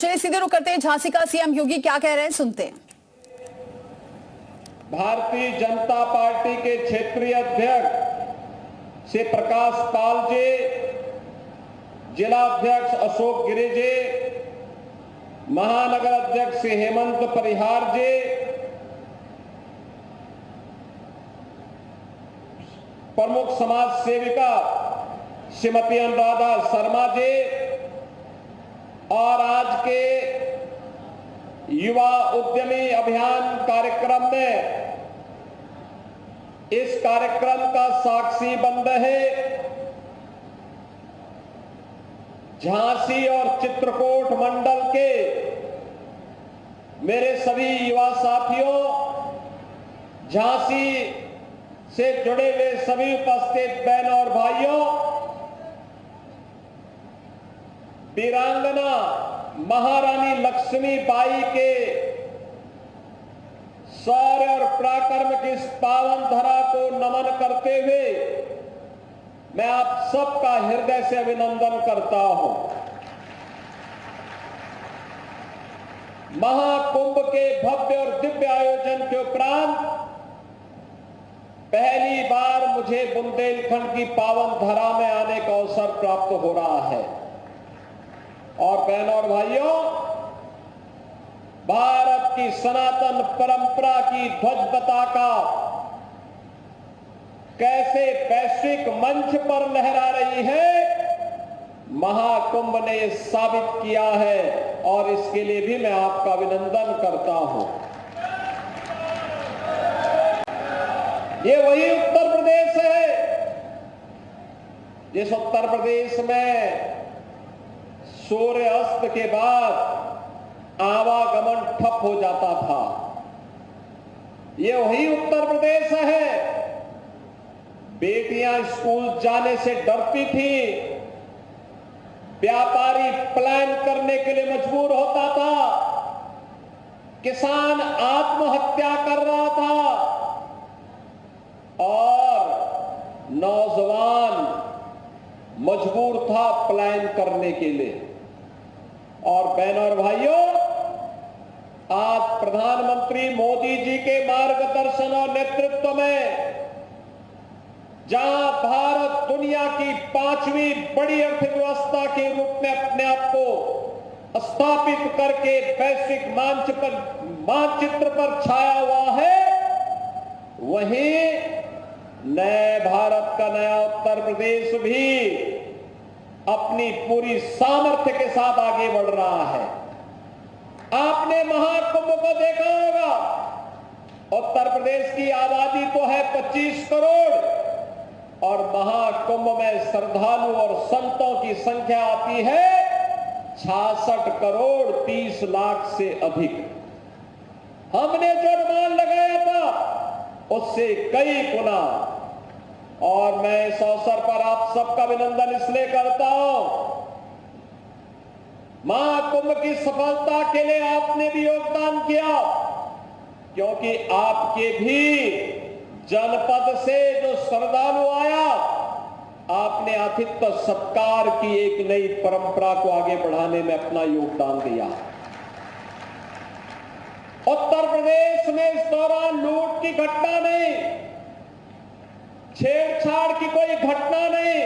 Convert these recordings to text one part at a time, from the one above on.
चलिए सीधे रुक करते हैं, झांसी का सीएम योगी क्या कह रहे हैं सुनते हैं। भारतीय जनता पार्टी के क्षेत्रीय अध्यक्ष श्री प्रकाश पाल जी, जिला अध्यक्ष अशोक गिरी जी, महानगर अध्यक्ष श्री हेमंत परिहार जी, प्रमुख समाज सेविका श्रीमती अनुराधा शर्मा जी और आज के युवा उद्यमी अभियान कार्यक्रम में इस कार्यक्रम का साक्षी बन रहे झांसी और चित्रकूट मंडल के मेरे सभी युवा साथियों, झांसी से जुड़े हुए सभी उपस्थित बहनों और भाइयों, वीरांगना महारानी लक्ष्मीबाई के शौर्य और पराक्रम की इस पावन धरा को नमन करते हुए मैं आप सबका हृदय से अभिनंदन करता हूं। महाकुंभ के भव्य और दिव्य आयोजन के उपरांत पहली बार मुझे बुंदेलखंड की पावन धरा में आने का अवसर प्राप्त हो रहा है। और बहनों और भाइयों, भारत की सनातन परंपरा की ध्वज पताका कैसे वैश्विक मंच पर लहरा रही है, महाकुंभ ने यह साबित किया है और इसके लिए भी मैं आपका अभिनंदन करता हूं। ये वही उत्तर प्रदेश है जिस उत्तर प्रदेश में सूर्य अस्त के बाद आवागमन ठप हो जाता था। यह वही उत्तर प्रदेश है, बेटियां स्कूल जाने से डरती थी, व्यापारी प्लान करने के लिए मजबूर होता था, किसान आत्महत्या कर रहा था और नौजवान मजबूर था प्लान करने के लिए। और बहनों और भाइयों, आज प्रधानमंत्री मोदी जी के मार्गदर्शन और नेतृत्व में जहां भारत दुनिया की 5वीं बड़ी अर्थव्यवस्था के रूप में अपने आप को स्थापित करके वैश्विक मानचित्र पर छाया हुआ है, वहीं नए भारत का नया उत्तर प्रदेश भी अपनी पूरी सामर्थ्य के साथ आगे बढ़ रहा है। आपने महाकुंभ को देखा होगा, उत्तर प्रदेश की आबादी तो है 25 करोड़ और महाकुंभ में श्रद्धालु और संतों की संख्या आती है 66 करोड़ 30 लाख से अधिक। हमने जो अनुमान लगाया था उससे कई गुना। और मैं इस अवसर पर आप सबका अभिनंदन इसलिए करता हूं, महाकुंभ की सफलता के लिए आपने भी योगदान किया, क्योंकि आपके भी जनपद से जो श्रद्धालु आया, आपने आतिथ्य सत्कार की एक नई परंपरा को आगे बढ़ाने में अपना योगदान दिया। उत्तर प्रदेश में इस दौरान लूट की घटना नहीं, छेड़छाड़ की कोई घटना नहीं,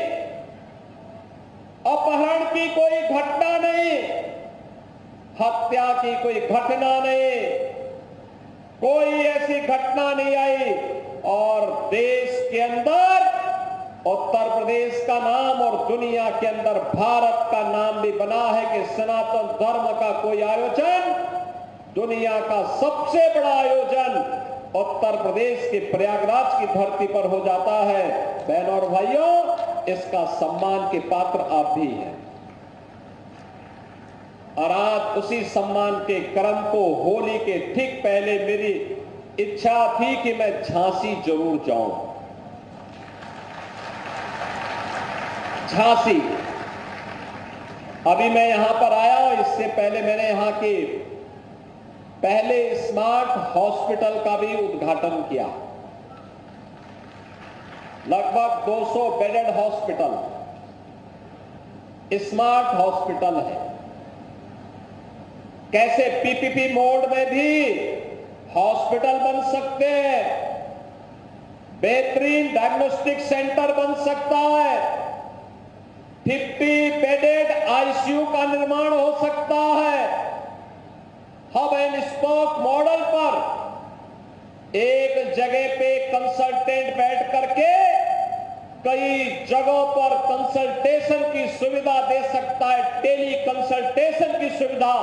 अपहरण की कोई घटना नहीं, हत्या की कोई घटना नहीं, कोई ऐसी घटना नहीं आई। और देश के अंदर उत्तर प्रदेश का नाम और दुनिया के अंदर भारत का नाम भी बना है कि सनातन धर्म का कोई आयोजन, दुनिया का सबसे बड़ा आयोजन उत्तर प्रदेश के प्रयागराज की धरती पर हो जाता है। बहनों और भाइयों, इसका सम्मान के पात्र आप भी हैं। और आज उसी सम्मान के क्रम को होली के ठीक पहले मेरी इच्छा थी कि मैं झांसी जरूर जाऊं। झांसी, अभी मैं यहां पर आया हूं, इससे पहले मैंने यहां के पहले स्मार्ट हॉस्पिटल का भी उद्घाटन किया। लगभग 200 बेडेड हॉस्पिटल, स्मार्ट हॉस्पिटल है। कैसे पीपीपी मोड में भी हॉस्पिटल बन सकते हैं, बेहतरीन डायग्नोस्टिक सेंटर बन सकता है, 50 बेडेड आईसीयू का निर्माण हो सकता है। हब एंड स्पोक मॉडल पर एक जगह पे कंसल्टेंट बैठ करके कई जगहों पर कंसल्टेशन की सुविधा दे सकता है, टेली कंसल्टेशन की सुविधा।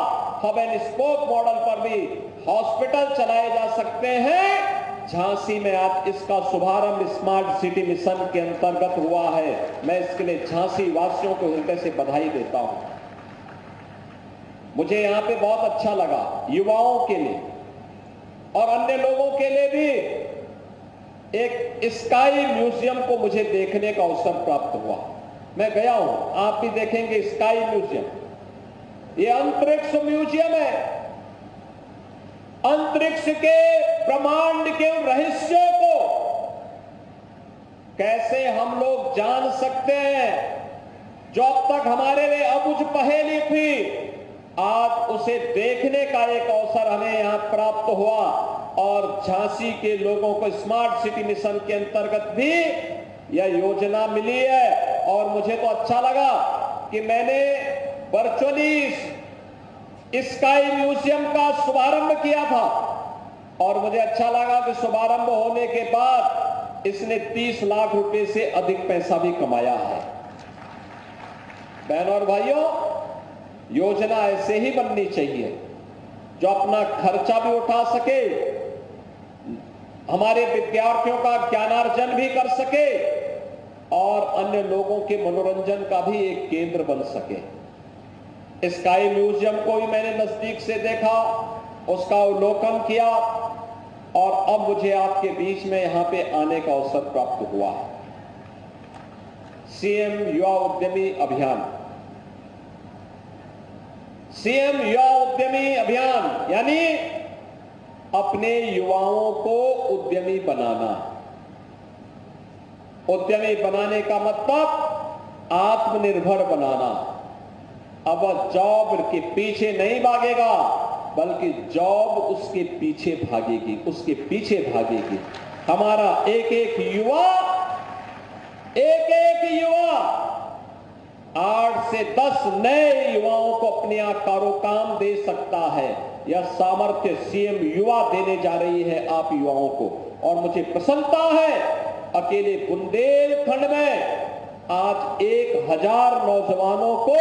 हब एंड स्पोक मॉडल पर भी हॉस्पिटल चलाए जा सकते हैं। झांसी में आज इसका शुभारंभ स्मार्ट सिटी मिशन के अंतर्गत हुआ है। मैं इसके लिए झांसी वासियों को हृदय से बधाई देता हूं। मुझे यहां पे बहुत अच्छा लगा, युवाओं के लिए और अन्य लोगों के लिए भी एक स्काई म्यूजियम को मुझे देखने का अवसर प्राप्त हुआ। मैं गया हूं, आप भी देखेंगे स्काई म्यूजियम। ये अंतरिक्ष म्यूजियम है। अंतरिक्ष के ब्रह्मांड के रहस्यों को कैसे हम लोग जान सकते हैं, जो अब तक हमारे लिए अबुझ पहेली थी, आज उसे देखने का एक अवसर हमें यहां प्राप्त हुआ। और झांसी के लोगों को स्मार्ट सिटी मिशन के अंतर्गत भी यह योजना मिली है। और मुझे तो अच्छा लगा कि मैंने वर्चुअली स्काई म्यूजियम का शुभारंभ किया था और मुझे अच्छा लगा कि शुभारंभ होने के बाद इसने 30 लाख रुपए से अधिक पैसा भी कमाया है। बहनों और भाइयों, योजना ऐसे ही बननी चाहिए जो अपना खर्चा भी उठा सके, हमारे विद्यार्थियों का ज्ञानार्जन भी कर सके और अन्य लोगों के मनोरंजन का भी एक केंद्र बन सके। स्काई म्यूजियम को भी मैंने नजदीक से देखा, उसका अवलोकन किया और अब मुझे आपके बीच में यहां पे आने का अवसर प्राप्त हुआ है। सीएम युवा उद्यमी अभियान, सीएम युवा उद्यमी अभियान यानी अपने युवाओं को उद्यमी बनाना। उद्यमी बनाने का मतलब आत्मनिर्भर बनाना। अब जॉब के पीछे नहीं भागेगा, बल्कि जॉब उसके पीछे भागेगी, उसके पीछे भागेगी। हमारा एक एक युवा 8 से 10 नए युवाओं को अपने यहां कारोकाम दे सकता है। यह सामर्थ्य सीएम युवा देने जा रही है आप युवाओं को। और मुझे प्रसन्नता है, अकेले बुंदेलखंड में आज 1000 नौजवानों को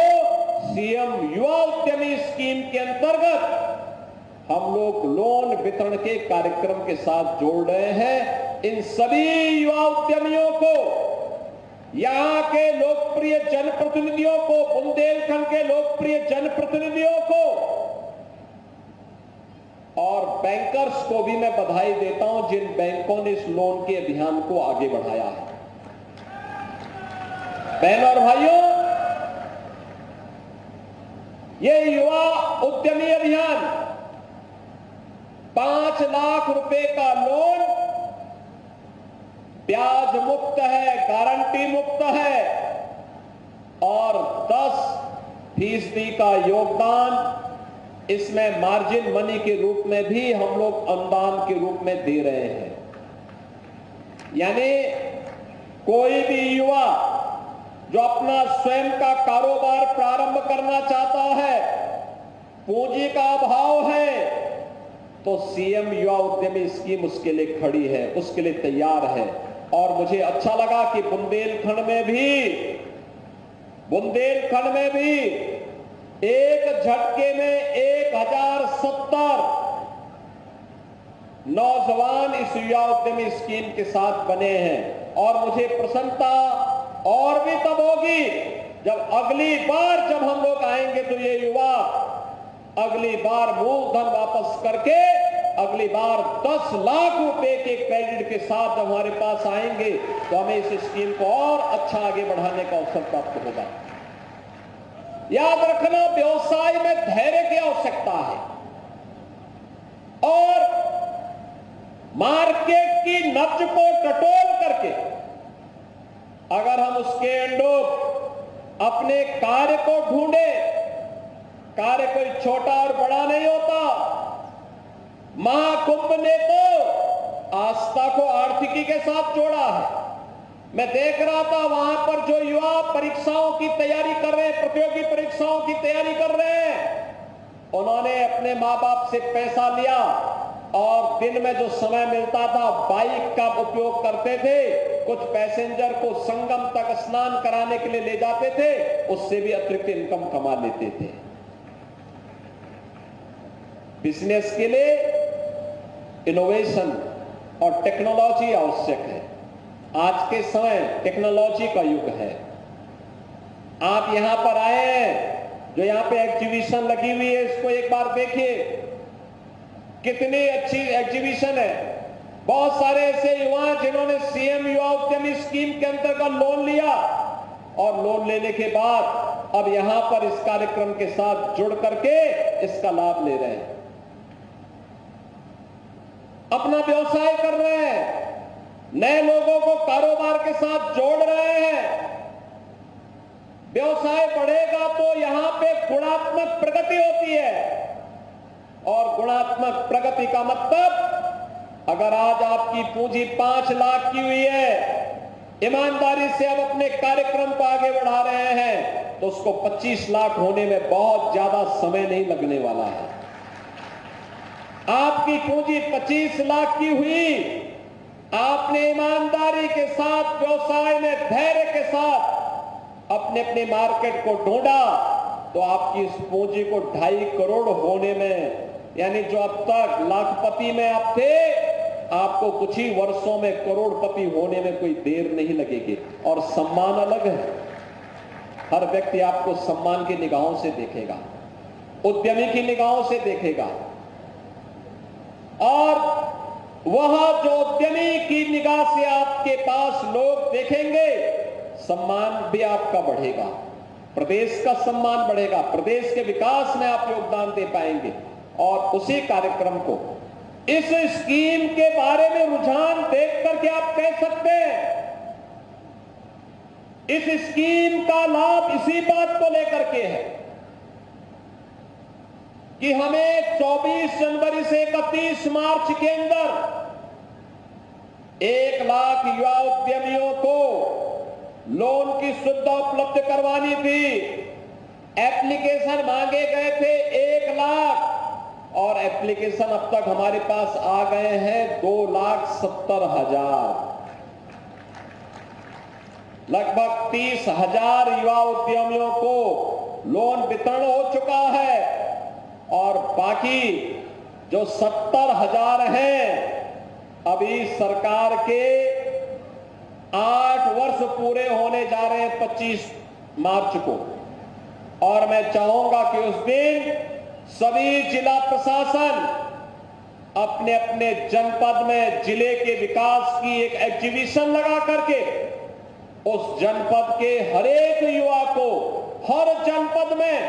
सीएम युवा उद्यमी स्कीम के अंतर्गत हम लोग लोन वितरण के कार्यक्रम के साथ जोड़ रहे हैं। इन सभी युवा उद्यमियों को, यहां के लोकप्रिय जनप्रतिनिधियों को, बुंदेलखंड के लोकप्रिय जनप्रतिनिधियों को और बैंकर्स को भी मैं बधाई देता हूं, जिन बैंकों ने इस लोन के अभियान को आगे बढ़ाया है। बहनों और भाइयों, ये युवा उद्यमी अभियान 5 लाख रुपए का लोन ब्याज मुक्त है, गारंटी मुक्त है और 10% का योगदान इसमें मार्जिन मनी के रूप में भी हम लोग अनुदान के रूप में दे रहे हैं। यानी कोई भी युवा जो अपना स्वयं का कारोबार प्रारंभ करना चाहता है, पूंजी का अभाव है, तो सीएम युवा उद्यमी स्कीम उसके लिए खड़ी है, उसके लिए तैयार है। और मुझे अच्छा लगा कि बुंदेलखंड में भी एक झटके में 1070 नौजवान इस युवा उद्यमी स्कीम के साथ बने हैं। और मुझे प्रसन्नता और भी तब होगी जब अगली बार जब हम लोग आएंगे तो ये युवा अगली बार मूलधन वापस करके अगली बार 10 लाख रुपए के क्रेडिट के साथ जब हमारे पास आएंगे तो हमें इस स्कीम को और अच्छा आगे बढ़ाने का अवसर प्राप्त होगा। याद रखना, व्यवसाय में धैर्य की आवश्यकता है और मार्केट की नब्ज को टटोल करके अगर हम उसके अंदर अपने कार्य को ढूंढे, कार्य कोई छोटा और बड़ा नहीं कुंभ ने तो आस्था को आर्थिकी के साथ जोड़ा है। मैं देख रहा था वहां पर जो युवा परीक्षाओं की तैयारी कर रहे हैं, प्रतियोगी परीक्षाओं की तैयारी कर रहे हैं, उन्होंने अपने माँ बाप से पैसा लिया और दिन में जो समय मिलता था बाइक का उपयोग करते थे। कुछ पैसेंजर को संगम तक स्नान कराने के लिए ले जाते थे, उससे भी अतिरिक्त इनकम कमा लेते थे। बिजनेस के लिए इनोवेशन और टेक्नोलॉजी आवश्यक है। आज के समय टेक्नोलॉजी का युग है। आप यहां पर आए हैं, जो यहां पे एग्जीबिशन लगी हुई है, इसको एक बार देखिए, कितनी अच्छी एग्जीबिशन है। बहुत सारे ऐसे युवा हैं जिन्होंने सीएम युवा उद्यमी स्कीम के अंतर्गत लोन लिया और लोन लेने के बाद अब यहां पर इस कार्यक्रम के साथ जुड़ करके इसका लाभ ले रहे हैं, अपना व्यवसाय कर रहे हैं, नए लोगों को कारोबार के साथ जोड़ रहे हैं। व्यवसाय बढ़ेगा तो यहां पे गुणात्मक प्रगति होती है, और गुणात्मक प्रगति का मतलब, अगर आज आपकी पूंजी 5 लाख की हुई है, ईमानदारी से आप अपने कार्यक्रम को आगे बढ़ा रहे हैं, तो उसको 25 लाख होने में बहुत ज्यादा समय नहीं लगने वाला है। आपकी पूंजी 25 लाख की हुई, आपने ईमानदारी के साथ व्यवसाय में धैर्य के साथ अपने अपने मार्केट को ढूंढा, तो आपकी इस पूंजी को 2.5 करोड़ होने में, यानी जो अब तक लाखपति में आप थे, आपको कुछ ही वर्षों में करोड़पति होने में कोई देर नहीं लगेगी। और सम्मान अलग है, हर व्यक्ति आपको सम्मान की निगाहों से देखेगा, उद्यमी की निगाहों से देखेगा, और वह जो उद्यमी की निगाह से आपके पास लोग देखेंगे, सम्मान भी आपका बढ़ेगा, प्रदेश का सम्मान बढ़ेगा, प्रदेश के विकास में आप योगदान दे पाएंगे। और उसी कार्यक्रम को, इस स्कीम के बारे में रुझान देख करके आप कह सकते हैं, इस स्कीम का लाभ इसी बात को लेकर के है कि हमें 24 जनवरी से 31 मार्च के अंदर 1 लाख युवा उद्यमियों को लोन की सुविधा उपलब्ध करवानी थी। एप्लीकेशन मांगे गए थे 1 लाख, और एप्लीकेशन अब तक हमारे पास आ गए हैं 2,70,000। लगभग 30,000 युवा उद्यमियों को लोन वितरण हो चुका है, और बाकी जो 70,000 हैं, अभी सरकार के 8 वर्ष पूरे होने जा रहे हैं 25 मार्च को। और मैं चाहूंगा कि उस दिन सभी जिला प्रशासन अपने अपने जनपद में जिले के विकास की एक एग्जीबिशन लगा करके उस जनपद के हर एक युवा को, हर जनपद में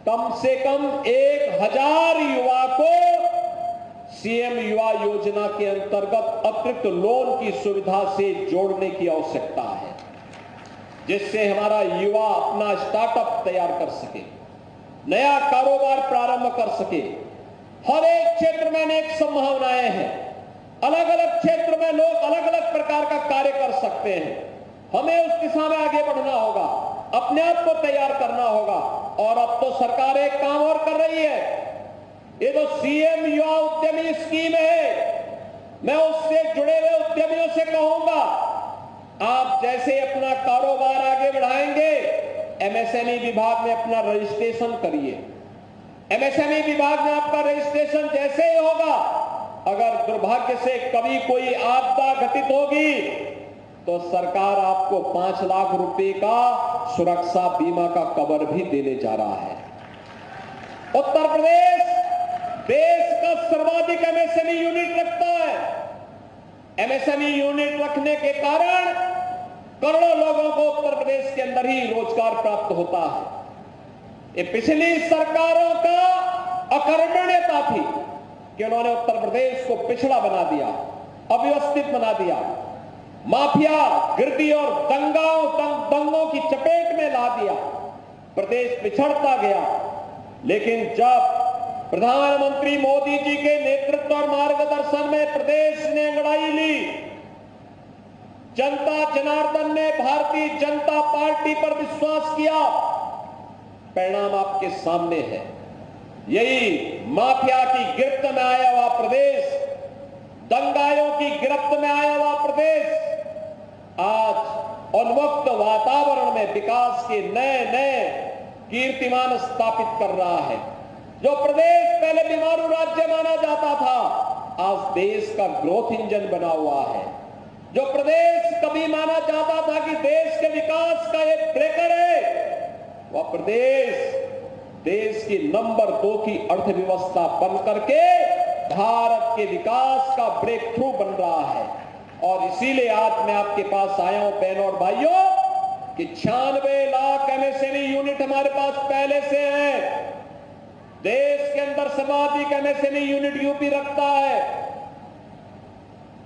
कम से कम 1,000 युवा को सीएम युवा योजना के अंतर्गत अतिरिक्त लोन की सुविधा से जोड़ने की आवश्यकता है, जिससे हमारा युवा अपना स्टार्टअप तैयार कर सके, नया कारोबार प्रारंभ कर सके। हर एक क्षेत्र में अनेक संभावनाएं हैं, अलग अलग क्षेत्र में लोग अलग अलग प्रकार का कार्य कर सकते हैं। हमें उस दिशा में आगे बढ़ना होगा, अपने आप को तैयार करना होगा। और अब तो सरकार एक काम और कर रही है, ये जो सीएम युवा उद्यमी स्कीम है, मैं उससे जुड़े हुए उद्यमियों से कहूंगा, आप जैसे अपना कारोबार आगे बढ़ाएंगे, एमएसएमई विभाग में अपना रजिस्ट्रेशन करिए। एमएसएमई विभाग में आपका रजिस्ट्रेशन जैसे ही होगा, अगर दुर्भाग्य से कभी कोई आपदा घटित होगी, तो सरकार आपको 5 लाख रुपए का सुरक्षा बीमा का कवर भी देने जा रहा है। उत्तर प्रदेश देश का सर्वाधिक एमएसएमई यूनिट रखता है। एमएसएमई यूनिट रखने के कारण करोड़ों लोगों को उत्तर प्रदेश के अंदर ही रोजगार प्राप्त होता है। ये पिछली सरकारों का अकर्मण्यता थी कि उन्होंने उत्तर प्रदेश को पिछड़ा बना दिया, अव्यवस्थित बना दिया, माफिया, गिरदी और दंगों की चपेट में ला दिया, प्रदेश पिछड़ता गया। लेकिन जब प्रधानमंत्री मोदी जी के नेतृत्व और मार्गदर्शन में प्रदेश ने अंगड़ाई ली। जनता जनार्दन ने भारतीय जनता पार्टी पर विश्वास किया। परिणाम आपके सामने है। यही माफिया की गिरफ्त में आया हुआ प्रदेश, दंगाइयों की गिरफ्त में आया हुआ प्रदेश आज उन्मुक्त वातावरण में विकास के नए नए कीर्तिमान स्थापित कर रहा है। जो प्रदेश पहले बीमारू राज्य माना जाता था, आज देश का ग्रोथ इंजन बना हुआ है। जो प्रदेश कभी माना जाता था कि देश के विकास का एक ब्रेकर है, वह प्रदेश देश की नंबर 2 की अर्थव्यवस्था बन करके भारत के विकास का ब्रेक थ्रू बन रहा है। और इसीलिए आज मैं आपके पास आया हूं बहनों और भाइयों कि 96 लाख एमएसएमई यूनिट हमारे पास पहले से है। देश के अंदर सर्वाधिक एमएसएमई यूनिट यूपी रखता है।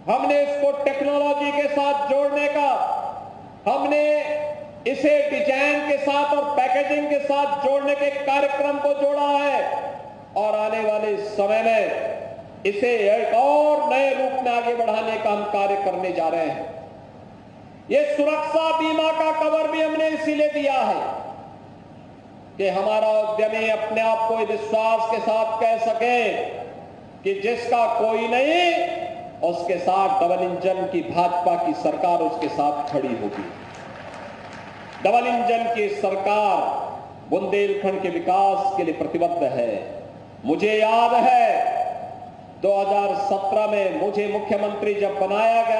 हमने इसको टेक्नोलॉजी के साथ जोड़ने का, हमने इसे डिजाइन के साथ और पैकेजिंग के साथ जोड़ने के कार्यक्रम को जोड़ा है और आने वाले समय में इसे एक और नए रूप में आगे बढ़ाने का हम कार्य करने जा रहे हैं। ये सुरक्षा बीमा का कवर भी हमने इसीलिए दिया है कि हमारा उद्यमी अपने आप को विश्वास के साथ कह सके कि जिसका कोई नहीं, उसके साथ डबल इंजन की भाजपा की सरकार उसके साथ खड़ी होगी। डबल इंजन की सरकार बुंदेलखंड के विकास के लिए प्रतिबद्ध है। मुझे याद है 2017 में मुझे मुख्यमंत्री जब बनाया गया